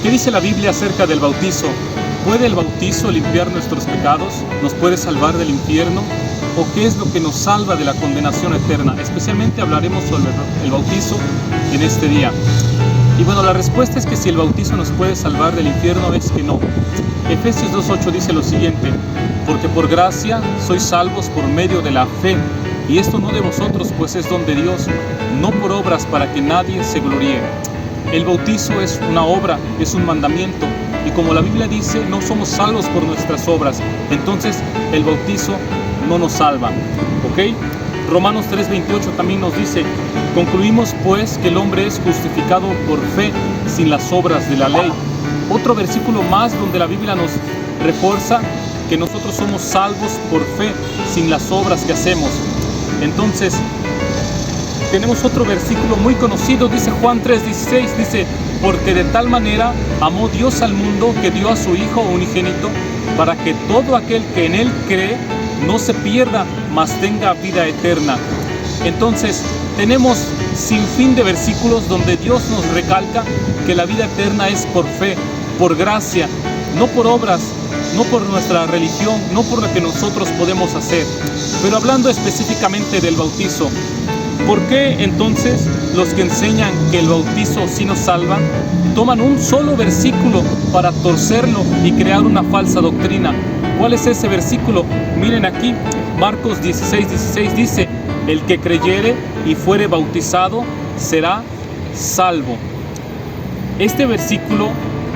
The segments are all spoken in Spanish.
¿Qué dice la Biblia acerca del bautizo? ¿Puede el bautizo limpiar nuestros pecados? ¿Nos puede salvar del infierno? ¿O qué es lo que nos salva de la condenación eterna? Especialmente hablaremos sobre el bautizo en este día. Y bueno, la respuesta es que si el bautizo nos puede salvar del infierno es que no. Efesios 2:8 dice lo siguiente: porque por gracia sois salvos por medio de la fe, y esto no de vosotros, pues es don de Dios, no por obras para que nadie se gloríe. El bautizo es una obra, es un mandamiento, y como la Biblia dice, no somos salvos por nuestras obras, entonces el bautizo no nos salva, ¿ok? Romanos 3:28 también nos dice: concluimos pues que el hombre es justificado por fe sin las obras de la ley. Otro versículo más donde la Biblia nos refuerza que nosotros somos salvos por fe sin las obras que hacemos. Entonces, tenemos otro versículo muy conocido, dice Juan 3:16, dice: porque de tal manera amó Dios al mundo que dio a su Hijo unigénito, para que todo aquel que en Él cree no se pierda, mas tenga vida eterna. Entonces, tenemos sin fin de versículos donde Dios nos recalca que la vida eterna es por fe, por gracia, no por obras, no por nuestra religión, no por lo que nosotros podemos hacer. Pero hablando específicamente del bautizo, ¿por qué entonces los que enseñan que el bautizo sí nos salva toman un solo versículo para torcerlo y crear una falsa doctrina? ¿Cuál es ese versículo? Miren aquí, Marcos 16:16 dice: el que creyere y fuere bautizado será salvo. Este versículo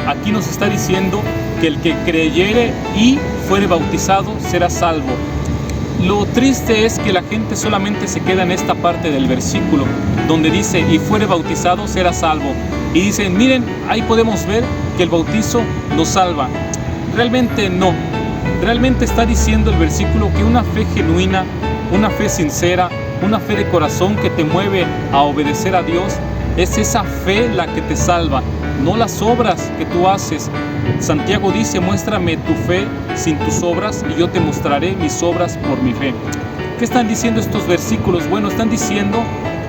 aquí nos está diciendo que el que creyere y fuere bautizado será salvo. Lo triste es que la gente solamente se queda en esta parte del versículo donde dice: y fuere bautizado será salvo. Y dicen: miren, ahí podemos ver que el bautizo nos salva. Realmente no. Realmente está diciendo el versículo que una fe genuina, una fe sincera, una fe de corazón que te mueve a obedecer a Dios, es esa fe la que te salva, no las obras que tú haces. Santiago dice: muéstrame tu fe sin tus obras y yo te mostraré mis obras por mi fe. ¿Qué están diciendo estos versículos? Bueno, están diciendo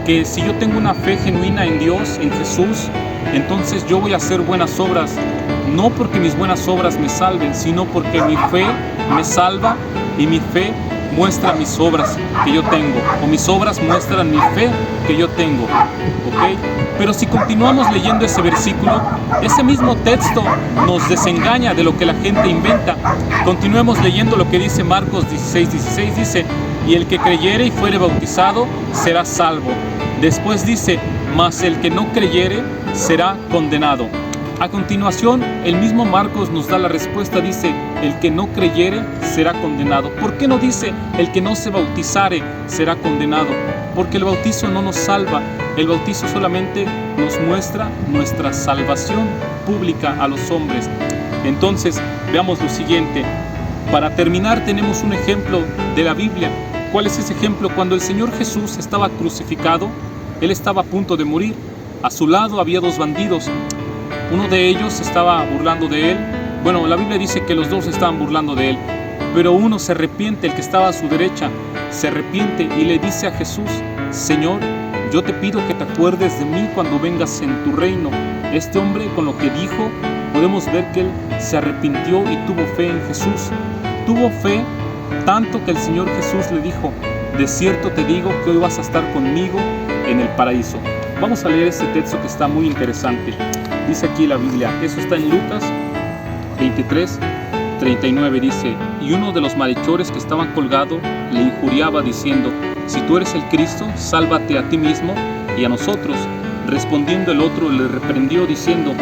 que si yo tengo una fe genuina en Dios, en Jesús, entonces yo voy a hacer buenas obras, no porque mis buenas obras me salven, sino porque mi fe me salva y mi fe muestra mis obras que yo tengo, o mis obras muestran mi fe que yo tengo, ¿ok? Pero si continuamos leyendo ese versículo, ese mismo texto nos desengaña de lo que la gente inventa. Continuemos leyendo lo que dice Marcos 16:16, dice: y el que creyere y fuere bautizado será salvo. Después dice: mas el que no creyere será condenado. A continuación, el mismo Marcos nos da la respuesta, dice: el que no creyere será condenado. ¿Por qué no dice el que no se bautizare será condenado? Porque el bautizo no nos salva, el bautizo solamente nos muestra nuestra salvación pública a los hombres. Entonces, veamos lo siguiente. Para terminar, tenemos un ejemplo de la Biblia. ¿Cuál es ese ejemplo? Cuando el Señor Jesús estaba crucificado, Él estaba a punto de morir. A su lado había dos bandidos. Uno de ellos estaba burlando de Él. Bueno, la Biblia dice que los dos estaban burlando de Él. Pero uno se arrepiente, el que estaba a su derecha, se arrepiente y le dice a Jesús: Señor, yo te pido que te acuerdes de mí cuando vengas en tu reino. Este hombre, con lo que dijo, podemos ver que él se arrepintió y tuvo fe en Jesús. Tuvo fe tanto que el Señor Jesús le dijo: de cierto te digo que hoy vas a estar conmigo en el paraíso. Vamos a leer este texto que está muy interesante. Dice aquí la Biblia, eso está en Lucas 23:39, dice: y uno de los malhechores que estaban colgados le injuriaba diciendo: si tú eres el Cristo, sálvate a ti mismo y a nosotros. Respondiendo el otro le reprendió diciendo: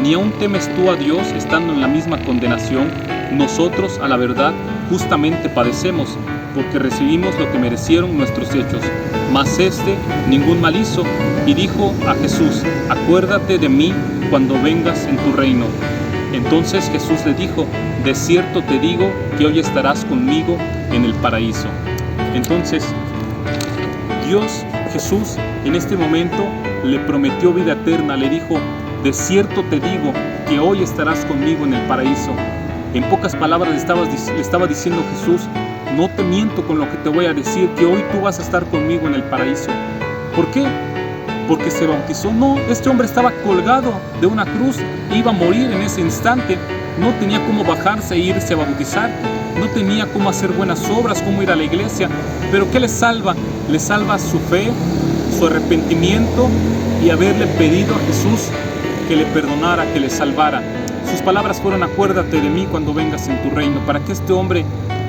¿ni aún temes tú a Dios estando en la misma condenación? Nosotros, a la verdad, justamente padecemos, porque recibimos lo que merecieron nuestros hechos. Mas este ningún mal hizo, y dijo a Jesús: acuérdate de mí cuando vengas en tu reino. Entonces Jesús le dijo: de cierto te digo que hoy estarás conmigo en el paraíso. Entonces, Dios, Jesús, en este momento le prometió vida eterna, le dijo: de cierto te digo que hoy estarás conmigo en el paraíso. En pocas palabras le estaba diciendo Jesús: no te miento con lo que te voy a decir, que hoy tú vas a estar conmigo en el paraíso. ¿Por qué? porque se bautizó. No, este hombre estaba colgado de una cruz, iba a morir en ese instante, no tenía cómo bajarse e irse a bautizar, no tenía cómo hacer buenas obras, cómo ir a la iglesia. Pero ¿qué le salva? Le salva su fe, su arrepentimiento y haberle pedido a Jesús que le perdonara, que le salvara. Sus palabras fueron: acuérdate de mí cuando vengas en tu reino. Para que este hombre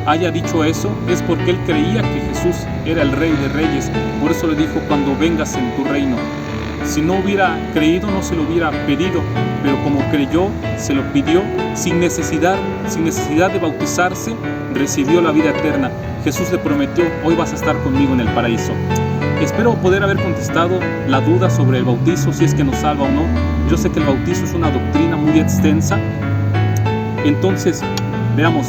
haya dicho eso es porque él creía que Jesús era el Rey de Reyes. Por eso le dijo: cuando vengas en tu reino. Si no hubiera creído, no se lo hubiera pedido, pero como creyó, se lo pidió sin necesidad de bautizarse, recibió la vida eterna. Jesús le prometió: hoy vas a estar conmigo en el paraíso. Espero poder haber contestado la duda sobre el bautizo, si es que nos salva o no. Yo sé que el bautizo es una doctrina muy extensa. Entonces, veamos,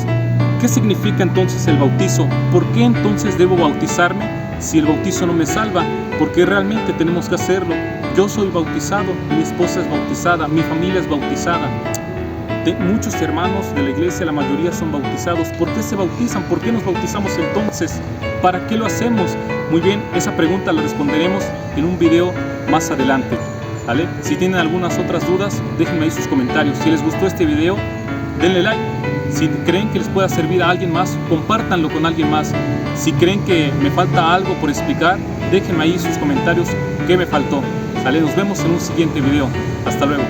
¿qué significa entonces el bautizo? ¿Por qué entonces debo bautizarme si el bautizo no me salva? Porque realmente tenemos que hacerlo. Yo soy bautizado, mi esposa es bautizada, mi familia es bautizada. Muchos hermanos de la iglesia, la mayoría son bautizados. ¿Por qué se bautizan? ¿Por qué nos bautizamos entonces? ¿Para qué lo hacemos? Muy bien, esa pregunta la responderemos en un video más adelante, ¿vale? Si tienen algunas otras dudas, déjenme ahí sus comentarios. Si les gustó este video, denle like. Si creen que les pueda servir a alguien más, compártanlo con alguien más. Si creen que me falta algo por explicar, déjenme ahí sus comentarios qué me faltó. ¿Vale? Nos vemos en un siguiente video. Hasta luego.